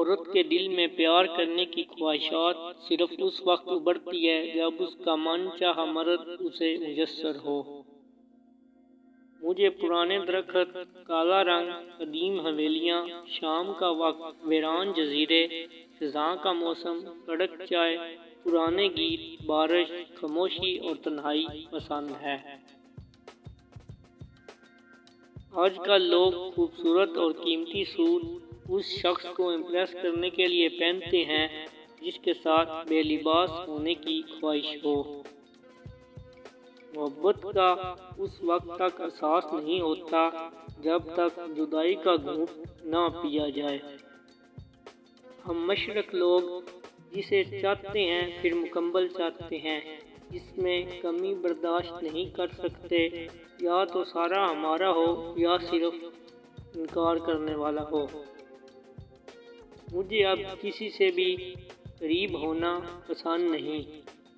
عورت کے دل میں پیار کرنے کی خواہشات صرف اس وقت ابھرتی ہے جب اس کا من چاہا مرد اسے میسر ہو۔ مجھے پرانے درخت، کالا رنگ، قدیم حویلیاں، شام کا وقت، ویران جزیرے، خزاں کا موسم، کڑک چائے، پرانے گیت، بارش، خاموشی اور تنہائی پسند ہے۔ آج کل لوگ خوبصورت اور قیمتی سوٹ اس شخص کو امپریس کرنے کے لیے پہنتے ہیں جس کے ساتھ بے لباس ہونے کی خواہش ہو۔ محبت کا اس وقت تک احساس نہیں ہوتا جب تک جدائی کا گھونٹ نہ پیا جائے۔ ہم مشرق لوگ جسے چاہتے ہیں پھر مکمل چاہتے ہیں، اس میں کمی برداشت نہیں کر سکتے، یا تو سارا ہمارا ہو یا صرف انکار کرنے والا ہو۔ مجھے اب کسی سے بھی قریب ہونا پسند نہیں،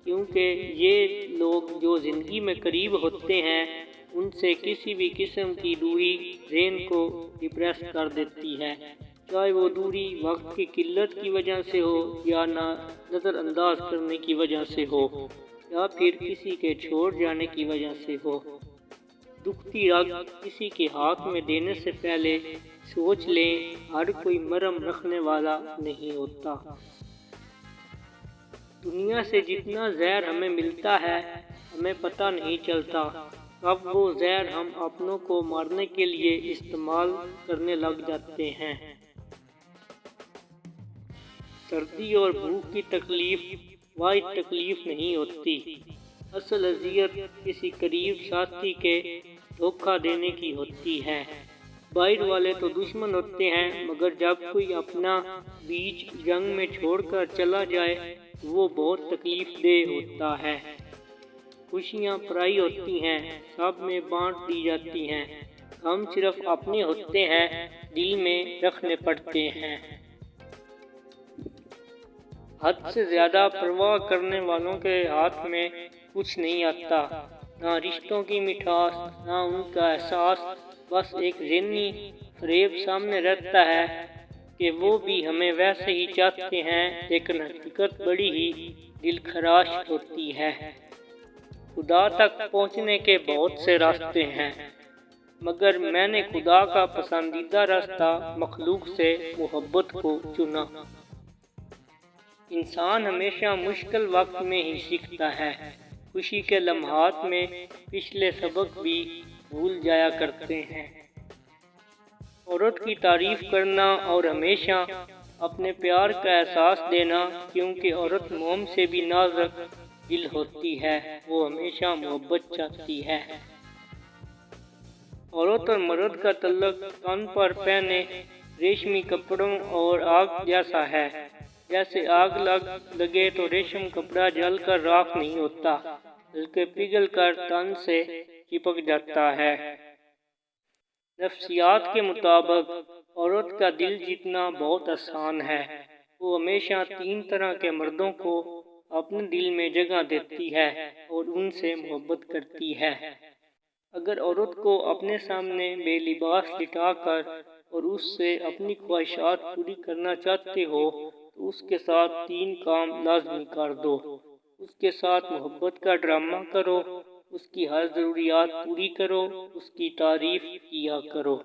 کیونکہ یہ لوگ جو زندگی میں قریب ہوتے ہیں ان سے کسی بھی قسم کی دوری ذہن کو ڈپریس کر دیتی ہے، چاہے وہ دوری وقت کی قلت کی وجہ سے ہو یا نظر انداز کرنے کی وجہ سے ہو یا پھر کسی کے چھوڑ جانے کی وجہ سے ہو۔ دکھتی رگ کسی کے ہاتھ میں دینے سے پہلے سوچ لیں، ہر کوئی مرہم رکھنے والا نہیں ہوتا۔ دنیا سے جتنا زہر ہمیں ملتا ہے ہمیں پتہ نہیں چلتا کب وہ زہر ہم اپنوں کو مارنے کے لیے استعمال کرنے لگ جاتے ہیں۔ سردی اور بھوک کی تکلیف واحد تکلیف نہیں ہوتی، اصل اذیت کسی قریب ساتھی کے دھوکہ دینے کی ہوتی ہے۔ باہر والے تو دشمن ہوتے ہیں، مگر جب کوئی اپنا بیچ جنگ میں چھوڑ کر چلا جائے وہ بہت تکلیف دہ ہوتا ہے۔ خوشیاں پرائی ہوتی ہیں، سب میں بانٹ دی جاتی ہیں، غم صرف اپنے ہوتے ہیں، دل میں رکھنے پڑتے ہیں۔ حد سے زیادہ پرواہ کرنے والوں کے ہاتھ میں کچھ نہیں آتا، نہ رشتوں کی مٹھاس، نہ ان کا احساس، بس ایک ذہنی فریب سامنے رہتا ہے کہ وہ بھی ہمیں ویسے ہی چاہتے ہیں، لیکن حقیقت بڑی ہی دل خراش ہوتی ہے۔ خدا تک پہنچنے کے بہت سے راستے ہیں، مگر میں نے خدا کا پسندیدہ راستہ مخلوق سے محبت کو چنا۔ انسان ہمیشہ مشکل وقت میں ہی سیکھتا ہے، خوشی کے لمحات میں پچھلے سبق بھی بھول جایا کرتے ہیں۔ عورت کی تعریف کرنا اور ہمیشہ اپنے پیار کا احساس دینا، کیونکہ عورت موم سے بھی نازک دل ہوتی ہے، وہ ہمیشہ محبت چاہتی ہے۔ عورت اور مرد کا تعلق کان پر پہنے ریشمی کپڑوں اور آگ جیسا ہے، جیسے آگ لگے تو ریشم کپڑا جل کر راکھ نہیں ہوتا بلکہ پگھل کر تن سے چپک جاتا ہے۔ نفسیات کے مطابق عورت کا دل جیتنا بہت آسان ہے، وہ ہمیشہ 3 طرح کے مردوں کو اپنے دل میں جگہ دیتی ہے اور ان سے محبت کرتی ہے۔ اگر عورت کو اپنے سامنے بے لباس لٹا کر اور اس سے اپنی خواہشات پوری کرنا چاہتے ہو تو اس کے ساتھ 3 کام لازمی کر دو۔ اس کے ساتھ محبت کا ڈرامہ کرو، اس کی ہر ضروریات پوری کرو، اس کی تعریف کیا کرو۔